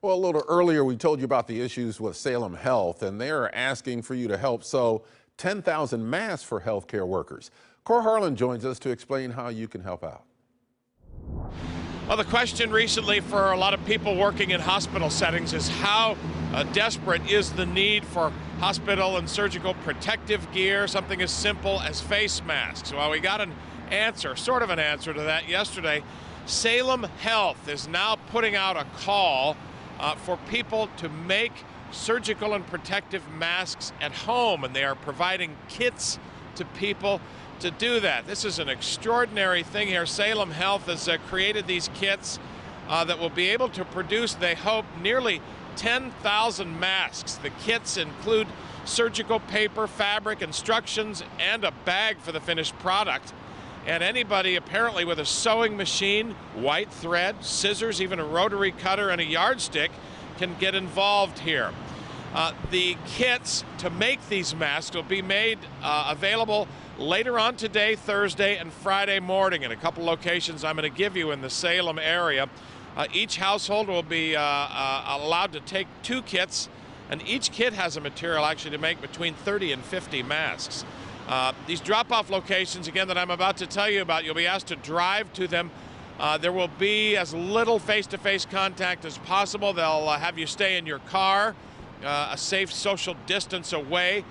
Well, a little earlier, we told you about the issues with Salem Health, and they're asking for you to help sew 10,000 masks for healthcare workers. Cor Harlan joins us to explain how you can help out. Well, the question recently for a lot of people working in hospital settings is how desperate is the need for hospital and surgical protective gear, something as simple as face masks. Well, we got an answer, sort of an answer to that yesterday. Salem Health is now putting out a call for people to make surgical and protective masks at home, and they are providing kits to people to do that. This is an extraordinary thing here. Salem Health has created these kits that will be able to produce, they hope, nearly 10,000 masks. The kits include surgical paper, fabric, instructions, and a bag for the finished product. And anybody apparently with a sewing machine, white thread, scissors, even a rotary cutter and a yardstick can get involved here. The kits to make these masks will be made available later on today, Thursday, and Friday morning in a couple locations I'm going to give you in the Salem area. Each household will be allowed to take 2 kits, and each kit has a material actually to make between 30 and 50 masks. These drop-off locations, again, that I'm about to tell you about, you'll be asked to drive to them. There will be as little face-to-face contact as possible. They'll have you stay in your car, a safe social distance away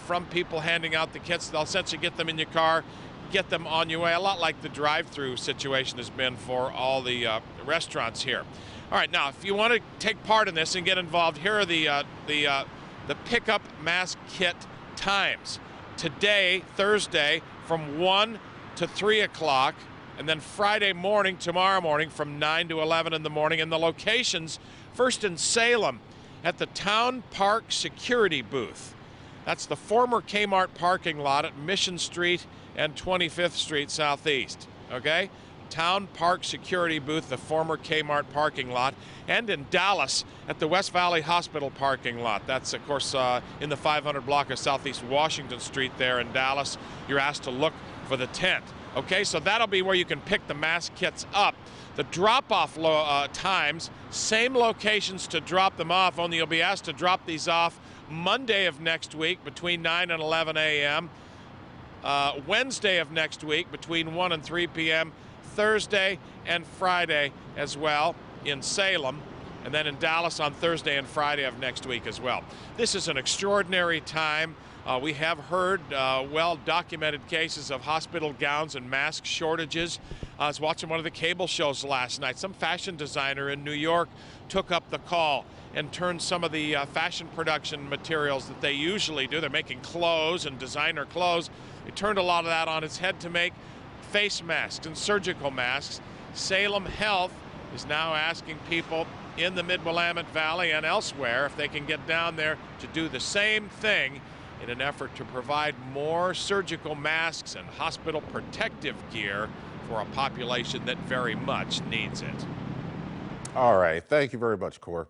from people handing out the kits. They'll essentially get them in your car, get them on your way, a lot like the drive-through situation has been for all the restaurants here. All right, now, if you want to take part in this and get involved, here are the pickup mask kit times. Today, Thursday, from 1 to 3 o'clock, and then Friday morning, tomorrow morning, from 9 to 11 in the morning. And the locations, first in Salem, at the Town Park Security Booth. That's the former Kmart parking lot at Mission Street and 25th Street Southeast, okay? Town Park Security Booth, the former Kmart parking lot, and in Dallas at the West Valley Hospital parking lot. That's, of course, in the 500 block of Southeast Washington Street there in Dallas. You're asked to look for the tent. Okay, so that'll be where you can pick the mask kits up. The drop-off times, same locations to drop them off, only you'll be asked to drop these off Monday of next week between 9 and 11 a.m., Wednesday of next week between 1 and 3 p.m., Thursday and Friday as well in Salem, and then in Dallas on Thursday and Friday of next week as well. This is an extraordinary time. We have heard well-documented cases of hospital gowns and mask shortages. I was watching one of the cable shows last night. Some fashion designer in New York took up the call and turned some of the fashion production materials that they usually do. They're making clothes and designer clothes. They turned a lot of that on its head to make face masks and surgical masks. Salem Health is now asking people in the Mid-Willamette Valley and elsewhere if they can get down there to do the same thing in an effort to provide more surgical masks and hospital protective gear for a population that very much needs it. All right. Thank you very much, Cor.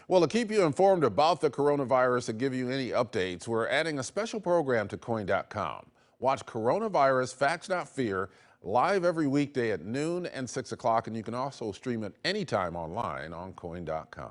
Well, to keep you informed about the coronavirus and give you any updates, we're adding a special program to KOIN.com. Watch Coronavirus Facts Not Fear live every weekday at noon and 6 o'clock, and you can also stream it anytime online on KOIN.com.